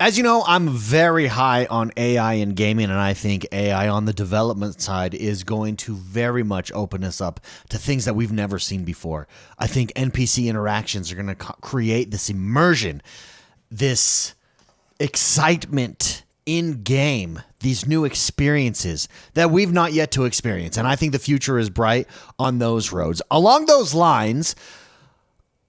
As you know, I'm very high on AI in gaming, and I think AI on the development side is going to very much open us up to things that we've never seen before. I think NPC interactions are going to create this immersion, this excitement in game, these new experiences that we've not yet to experience. And I think the future is bright on those roads. Along those lines,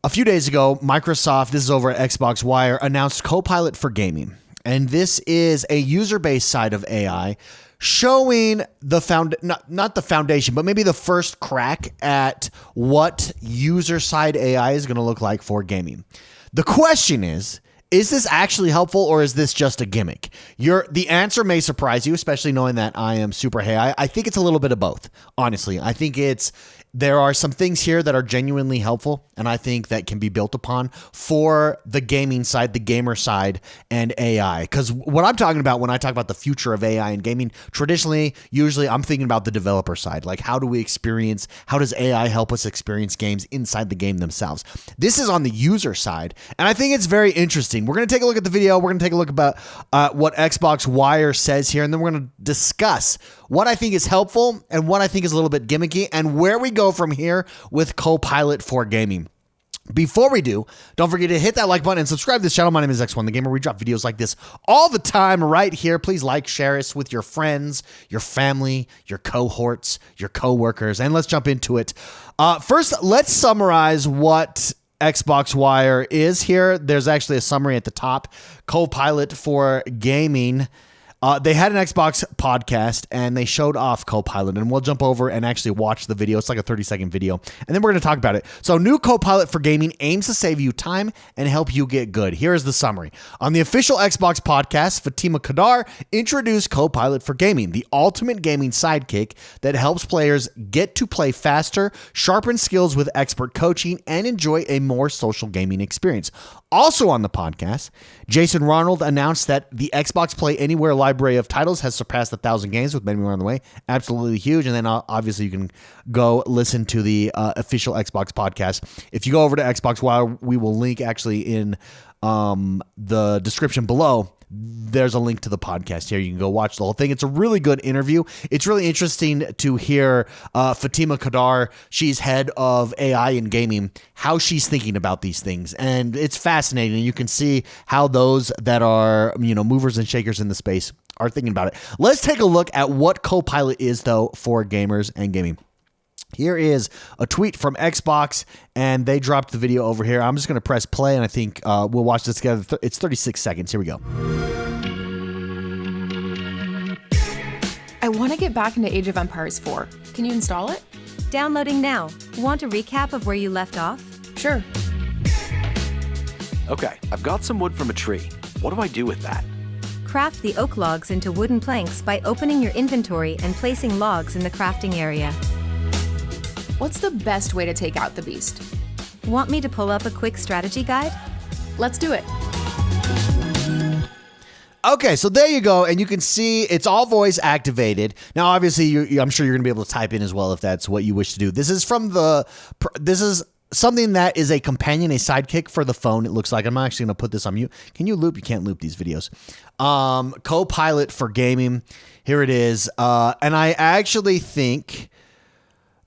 a few days ago, Microsoft, this is over at Xbox Wire, announced Copilot for gaming. And this is a user-based side of AI showing the not the foundation, but maybe the first crack at what user-side AI is going to look like for gaming. The question is this actually helpful, or is this just a gimmick? The answer may surprise you, especially knowing that I am super AI. I think it's a little bit of both, honestly. I think there are some things here that are genuinely helpful, and I think that can be built upon for the gaming side, the gamer side, and AI. Because what I'm talking about when I talk about the future of AI and gaming, usually I'm thinking about the developer side. Like, how does AI help us experience games inside the game themselves? This is on the user side, and I think it's very interesting. We're going to take a look at the video. We're going to take a look about what Xbox Wire says here, and then we're going to discuss what I think is helpful and what I think is a little bit gimmicky, and where we go from here with Copilot for gaming. Before we do, don't forget to hit that like button and subscribe to this channel. My name is X1 the Gamer. We drop videos like this all the time right here. Please like, share us with your friends, your family, your cohorts, your coworkers, and let's jump into it. First, let's summarize what Xbox Wire is here. There's actually a summary at the top. Copilot for gaming. They had an Xbox podcast, and they showed off Copilot, and we'll jump over and actually watch the video. It's like a 30-second video, and then we're going to talk about it. So, new Copilot for gaming aims to save you time and help you get good. Here is the summary. On the official Xbox podcast, Fatima Kadar introduced Copilot for gaming, the ultimate gaming sidekick that helps players get to play faster, sharpen skills with expert coaching, and enjoy a more social gaming experience. Also on the podcast, Jason Ronald announced that the Xbox Play Anywhere library of titles has surpassed 1,000 games, with many more on the way. Absolutely huge. And then obviously you can go listen to the official Xbox podcast. If you go over to Xbox Wire, we will link actually in the description below. There's a link to the podcast here. You can go watch the whole thing. It's a really good interview. It's really interesting to hear Fatima Kadar, she's head of AI in gaming, how she's thinking about these things. And it's fascinating. You can see how those that are, movers and shakers in the space are thinking about it. Let's take a look at what Copilot is, though, for gamers and gaming. Here is a tweet from Xbox, and they dropped the video over here. I'm just going to press play, and I think we'll watch this together. It's 36 seconds. Here we go. I want to get back into Age of Empires 4. Can you install it? Downloading now. Want a recap of where you left off? Sure. Okay, I've got some wood from a tree. What do I do with that? Craft the oak logs into wooden planks by opening your inventory and placing logs in the crafting area. What's the best way to take out the beast? Want me to pull up a quick strategy guide? Let's do it. Okay, so there you go, and you can see it's all voice activated. Now, obviously, I'm sure you're going to be able to type in as well if that's what you wish to do. This is something that is a companion, a sidekick for the phone, it looks like. I'm actually going to put this on mute. Can you loop? You can't loop these videos. Copilot for gaming. Here it is. And I actually think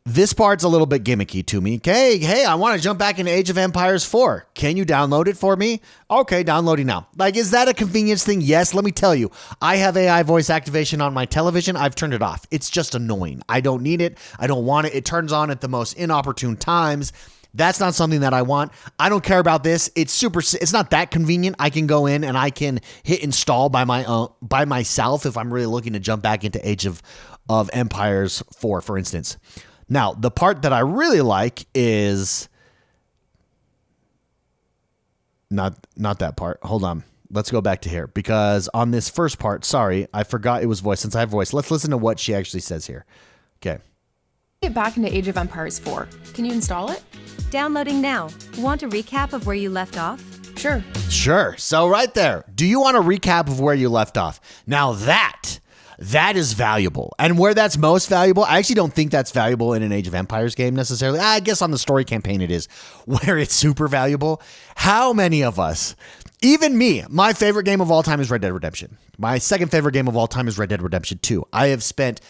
this part's a little bit gimmicky to me. Hey, I want to jump back into Age of Empires 4. Can you download it for me? Okay, downloading now. Like, is that a convenience thing? Yes, let me tell you. I have AI voice activation on my television. I've turned it off. It's just annoying. I don't need it. I don't want it. It turns on at the most inopportune times. That's not something that I want. I don't care about this. It's not that convenient. I can go in and I can hit install by myself if I'm really looking to jump back into Age of Empires 4, for instance. Now, the part that I really like is not that part. Hold on. Let's go back to here, because on this first part, sorry, I forgot it was voice. Since I have voice, let's listen to what she actually says here. Okay. Get back into Age of Empires 4. Can you install it? Downloading now. Want a recap of where you left off? Sure. Sure. So right there, do you want a recap of where you left off? Now that is valuable. And where that's most valuable, I actually don't think that's valuable in an Age of Empires game necessarily. I guess on the story campaign it is, where it's super valuable. How many of us Even me, my favorite game of all time is Red Dead Redemption. My second favorite game of all time is Red Dead Redemption 2. I have spent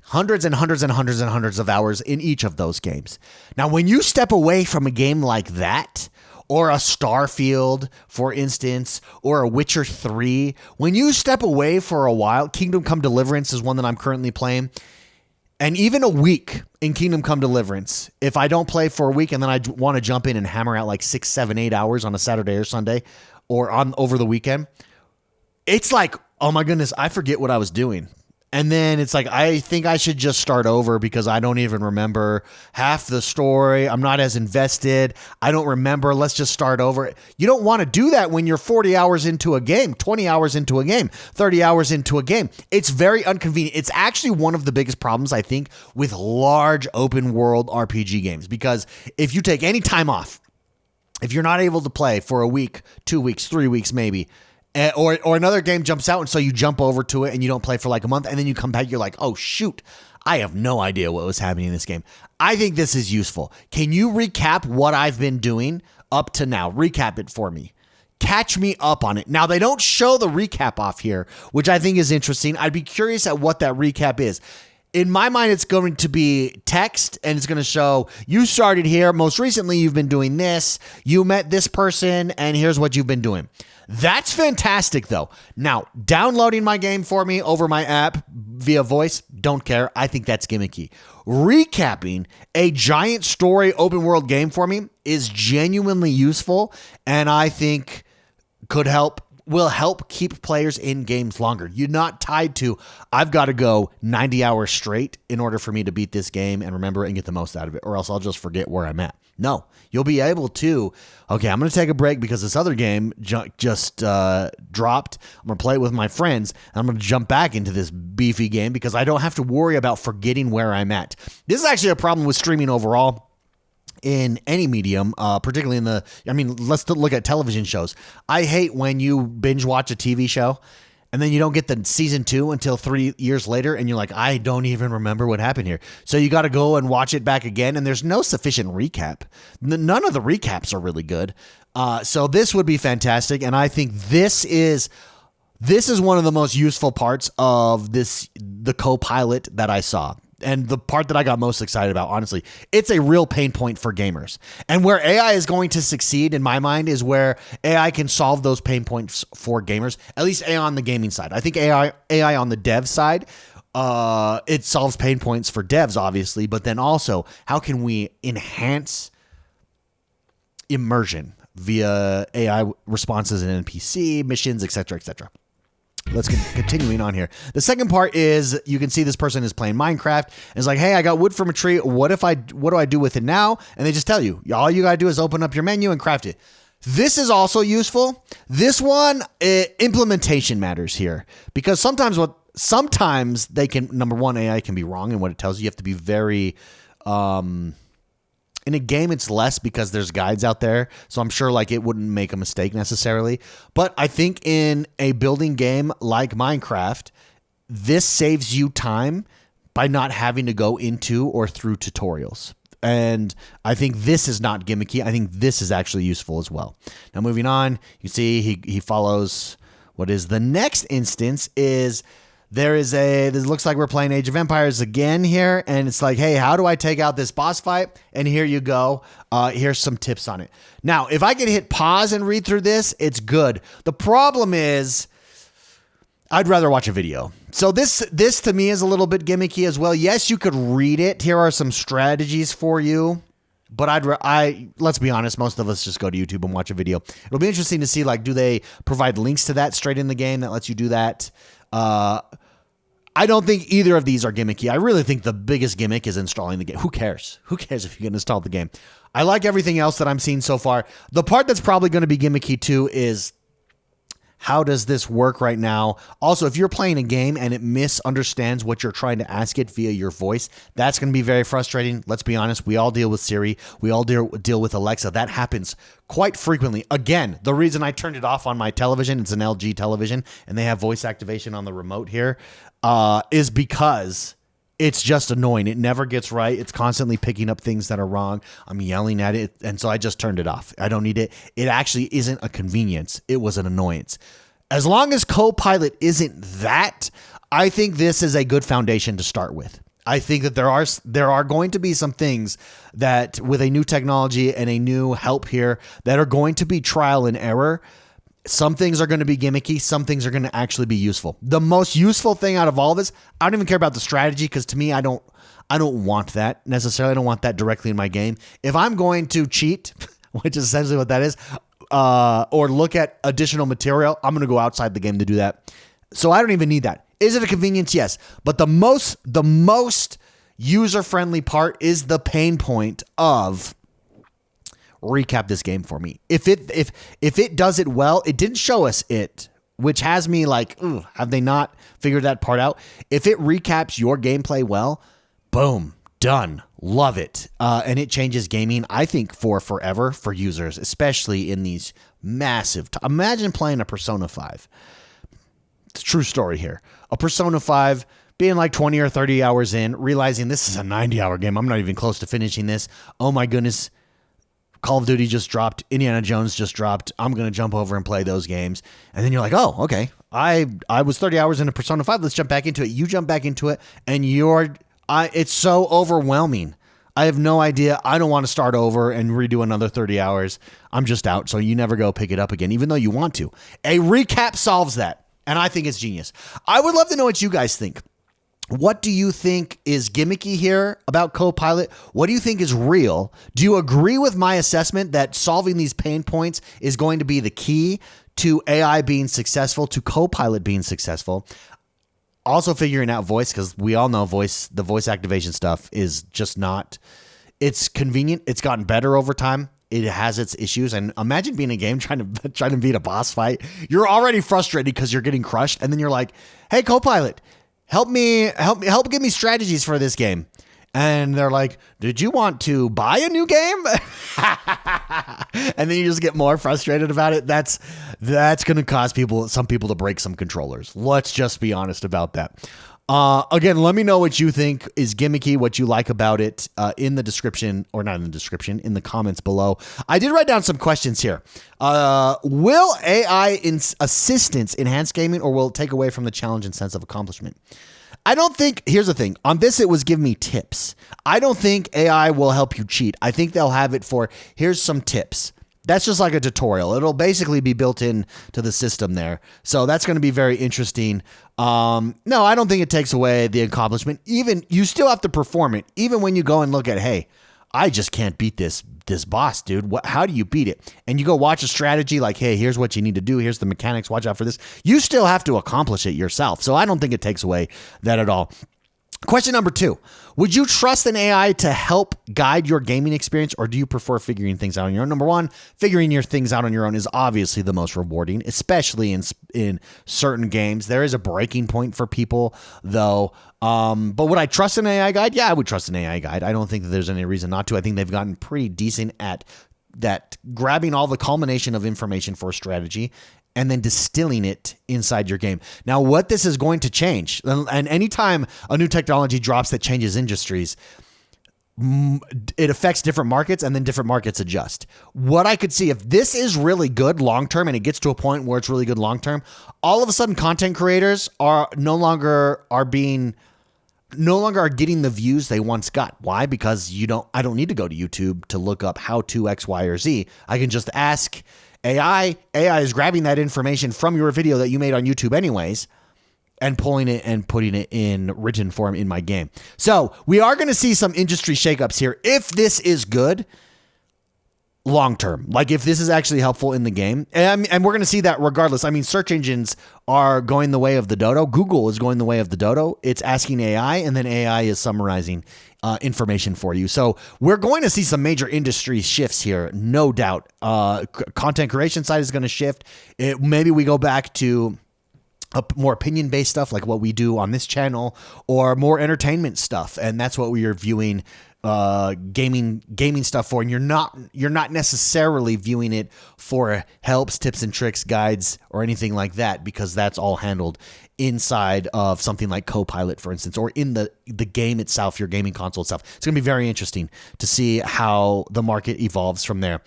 hundreds and hundreds and hundreds and hundreds of hours in each of those games. Now, when you step away from a game like that, or a Starfield, for instance, or a Witcher 3, when you step away for a while, Kingdom Come Deliverance is one that I'm currently playing, and even a week in Kingdom Come Deliverance, if I don't play for a week and then I want to jump in and hammer out like 6, 7, 8 hours on a Saturday or Sunday, or on over the weekend, it's like, oh my goodness, I forget what I was doing. And then it's like, I think I should just start over because I don't even remember half the story. I'm not as invested. I don't remember. Let's just start over. You don't want to do that when you're 40 hours into a game, 20 hours into a game, 30 hours into a game. It's very inconvenient. It's actually one of the biggest problems, I think, with large open world RPG games, because if you take any time off, if you're not able to play for a week, 2 weeks, 3 weeks maybe, or another game jumps out and so you jump over to it and you don't play for like a month and then you come back, you're like, oh shoot, I have no idea what was happening in this game. I think this is useful. Can you recap what I've been doing up to now? Recap it for me. Catch me up on it. Now, they don't show the recap off here, which I think is interesting. I'd be curious at what that recap is. In my mind, it's going to be text, and it's going to show, you started here. Most recently, you've been doing this. You met this person, and here's what you've been doing. That's fantastic, though. Now, downloading my game for me over my app via voice, don't care. I think that's gimmicky. Recapping a giant story open world game for me is genuinely useful, and I think will help keep players in games longer. You're not tied to, I've got to go 90 hours straight in order for me to beat this game and remember it and get the most out of it, or else I'll just forget where I'm at. No, you'll be able to, okay, I'm going to take a break because this other game just dropped. I'm going to play it with my friends, and I'm going to jump back into this beefy game because I don't have to worry about forgetting where I'm at. This is actually a problem with streaming overall. In any medium, particularly let's look at television shows. I hate when you binge watch a TV show and then you don't get the season 2 until 3 years later, and you're like, I don't even remember what happened here. So you got to go and watch it back again, and there's no sufficient recap. None of the recaps are really good. So this would be fantastic, and I think this is one of the most useful parts of the Copilot that I saw. And the part that I got most excited about, honestly, it's a real pain point for gamers. And where AI is going to succeed, in my mind, is where AI can solve those pain points for gamers, at least AI on the gaming side. I think AI on the dev side, it solves pain points for devs, obviously, but then also, how can we enhance immersion via AI responses in NPC, missions, etc., etc.? Let's continuing on here. The second part is, you can see this person is playing Minecraft and is like, hey, I got wood from a tree. What do I do with it now? And they just tell you, all you got to do is open up your menu and craft it. This is also useful. This one, implementation matters here, because sometimes they can, number one, AI can be wrong in what it tells you. You have to be very, in a game, it's less because there's guides out there, so I'm sure it wouldn't make a mistake necessarily. But I think in a building game like Minecraft, this saves you time by not having to go into or through tutorials. And I think this is not gimmicky. I think this is actually useful as well. Now, moving on, you see he follows what is the next instance is... This looks like we're playing Age of Empires again here, and it's like, hey, how do I take out this boss fight? And here you go. Here's some tips on it. Now, if I can hit pause and read through this, it's good. The problem is, I'd rather watch a video. So this to me is a little bit gimmicky as well. Yes, you could read it. Here are some strategies for you. But let's be honest, most of us just go to YouTube and watch a video. It'll be interesting to see, do they provide links to that straight in the game that lets you do that? I don't think either of these are gimmicky. I really think the biggest gimmick is installing the game. Who cares? Who cares if you can install the game? I like everything else that I'm seeing so far. The part that's probably going to be gimmicky too is, how does this work right now? Also, if you're playing a game and it misunderstands what you're trying to ask it via your voice, that's going to be very frustrating. Let's be honest. We all deal with Siri. We all deal with Alexa. That happens quite frequently. Again, the reason I turned it off on my television, it's an LG television, and they have voice activation on the remote here, is because It's just annoying. It never gets right. It's constantly picking up things that are wrong. I'm yelling at it, and so I just turned it off. I don't need it. It actually isn't a convenience. It was an annoyance. As long as Copilot isn't that, I think this is a good foundation to start with. I think that there are going to be some things that with a new technology and a new help here that are going to be trial and error. Some things are going to be gimmicky. Some things are going to actually be useful. The most useful thing out of all of this, I don't even care about the strategy because to me, I don't want that necessarily. I don't want that directly in my game. If I'm going to cheat, which is essentially what that is, or look at additional material, I'm going to go outside the game to do that. So I don't even need that. Is it a convenience? Yes. But the most user-friendly part is the pain point of recap this game for me. If it does it well, it didn't show us it, which has me like, have they not figured that part out? If it recaps your gameplay well, boom, done. Love it. And it changes gaming, I think, for forever for users, especially in these massive... Imagine playing a Persona 5. It's a true story here. A Persona 5, being like 20 or 30 hours in, realizing this is a 90-hour game. I'm not even close to finishing this. Oh my goodness. Call of Duty just dropped. Indiana Jones just dropped. I'm going to jump over and play those games. And then you're like, oh, okay. I was 30 hours into Persona 5. Let's jump back into it. You jump back into it, and it's so overwhelming. I have no idea. I don't want to start over and redo another 30 hours. I'm just out, so you never go pick it up again, even though you want to. A recap solves that. And I think it's genius. I would love to know what you guys think. What do you think is gimmicky here about Copilot? What do you think is real? Do you agree with my assessment that solving these pain points is going to be the key to AI being successful, to Copilot being successful? Also figuring out voice, because we all know the voice activation stuff is just not, it's convenient. It's gotten better over time. It has its issues, and imagine being in a game trying to beat a boss fight. You're already frustrated because you're getting crushed, and then you're like, "Hey, Copilot, help give me strategies for this game." And they're like, "Did you want to buy a new game?" And then you just get more frustrated about it. That's going to cause some people to break some controllers. Let's just be honest about that. Again, let me know what you think is gimmicky, what you like about it in the description, or not in the description, in the comments below. I did write down some questions here. Will AI assistance enhance gaming, or will it take away from the challenge and sense of accomplishment? I don't think, here's the thing. On this, it was give me tips. I don't think AI will help you cheat. I think they'll have it for, here's some tips. That's just like a tutorial. It'll basically be built in to the system there. So that's going to be very interesting. No, I don't think it takes away the accomplishment. Even you still have to perform it. Even when you go and look at, hey, I just can't beat this boss, dude. How do you beat it? And you go watch a strategy like, hey, here's what you need to do. Here's the mechanics. Watch out for this. You still have to accomplish it yourself. So I don't think it takes away that at all. Question number 2. Would you trust an AI to help guide your gaming experience, or do you prefer figuring things out on your own? Number 1, figuring your things out on your own is obviously the most rewarding, especially in certain games. There is a breaking point for people, though. But would I trust an AI guide? Yeah, I would trust an AI guide. I don't think that there's any reason not to. I think they've gotten pretty decent at that, grabbing all the culmination of information for a strategy and then distilling it inside your game. Now, what this is going to change, and anytime a new technology drops that changes industries, it affects different markets, and then different markets adjust. What I could see, if this is really good long-term and it gets to a point where it's really good long-term, all of a sudden content creators are no longer getting the views they once got. Why? Because I don't need to go to YouTube to look up how to X, Y, or Z. I can just ask AI is grabbing that information from your video that you made on YouTube anyways, and pulling it and putting it in written form in my game. So we are going to see some industry shakeups here if this is good long term. Like if this is actually helpful in the game. And we're going to see that regardless. I mean, search engines are going the way of the dodo. Google is going the way of the dodo. It's asking AI, and then AI is summarizing information for you. So we're going to see some major industry shifts here, no doubt. Content creation side is going to shift. Maybe we go back to more opinion-based stuff like what we do on this channel, or more entertainment stuff, and that's what we are viewing gaming stuff for. And you're not necessarily viewing it for helps, tips and tricks, guides, or anything like that, because that's all handled inside of something like Copilot, for instance, or in the game itself, your gaming console itself. It's going to be very interesting to see how the market evolves from there.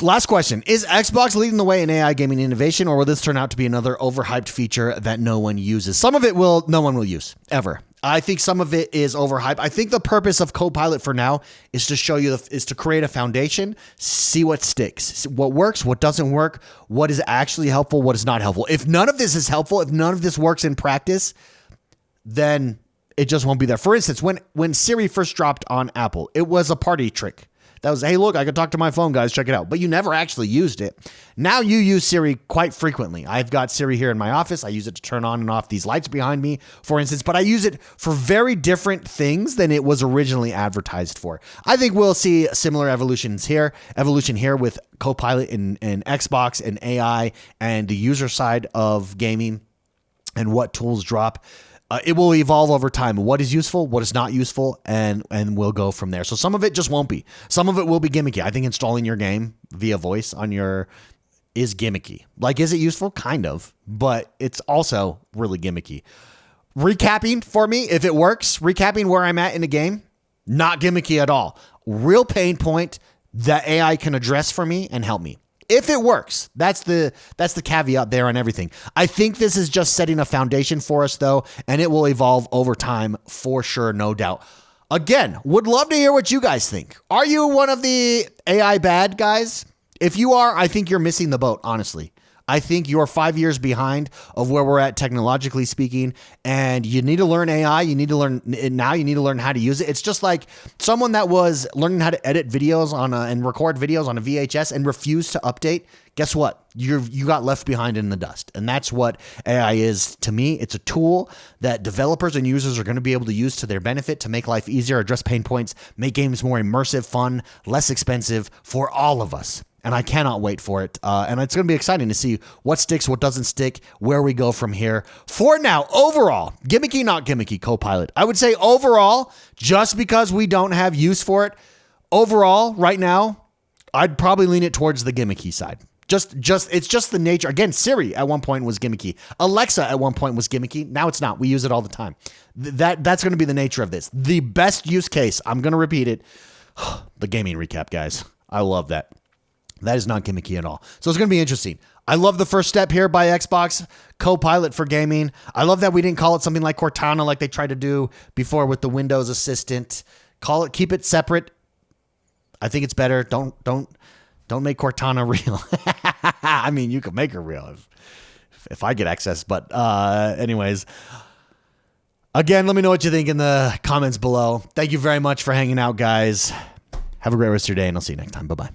Last question. Is Xbox leading the way in AI gaming innovation, or will this turn out to be another overhyped feature that no one uses? Some of it no one will use, ever. I think some of it is overhyped. I think the purpose of Copilot for now is to show you, is to create a foundation, see what sticks, what works, what doesn't work, what is actually helpful, what is not helpful. If none of this is helpful, if none of this works in practice, then it just won't be there. For instance, when Siri first dropped on Apple, it was a party trick. That was, hey, look, I can talk to my phone, guys. Check it out. But you never actually used it. Now you use Siri quite frequently. I've got Siri here in my office. I use it to turn on and off these lights behind me, for instance. But I use it for very different things than it was originally advertised for. I think we'll see similar evolution here with Copilot and Xbox and AI and the user side of gaming and what tools drop. It will evolve over time. What is useful, what is not useful, and we'll go from there. So some of it just won't be. Some of it will be gimmicky. I think installing your game via voice on your is gimmicky. Like, is it useful? Kind of, but it's also really gimmicky. Recapping for me, if it works, recapping where I'm at in the game, not gimmicky at all. Real pain point that AI can address for me and help me. If it works, that's the caveat there on everything. I think this is just setting a foundation for us, though, and it will evolve over time for sure, no doubt. Again, would love to hear what you guys think. Are you one of the AI bad guys? If you are, I think you're missing the boat, honestly. I think you're 5 years behind of where we're at technologically speaking, and you need to learn AI. You need to learn it now. You need to learn how to use it. It's just like someone that was learning how to edit videos and record videos on a VHS and refused to update. Guess what? You got left behind in the dust. And that's what AI is to me. It's a tool that developers and users are going to be able to use to their benefit to make life easier, address pain points, make games more immersive, fun, less expensive for all of us. And I cannot wait for it. And it's going to be exciting to see what sticks, what doesn't stick, where we go from here. For now, overall, gimmicky, not gimmicky, Copilot. I would say overall, just because we don't have use for it, overall, right now, I'd probably lean it towards the gimmicky side. It's just the nature. Again, Siri at one point was gimmicky. Alexa at one point was gimmicky. Now it's not. We use it all the time. That's going to be the nature of this. The best use case, I'm going to repeat it, the gaming recap, guys. I love that. That is not gimmicky at all. So it's going to be interesting. I love the first step here by Xbox, Copilot for gaming. I love that we didn't call it something like Cortana like they tried to do before with the Windows Assistant. Keep it separate. I think it's better. Don't make Cortana real. I mean, you could make her real if I get access. But anyways, again, let me know what you think in the comments below. Thank you very much for hanging out, guys. Have a great rest of your day, and I'll see you next time. Bye-bye.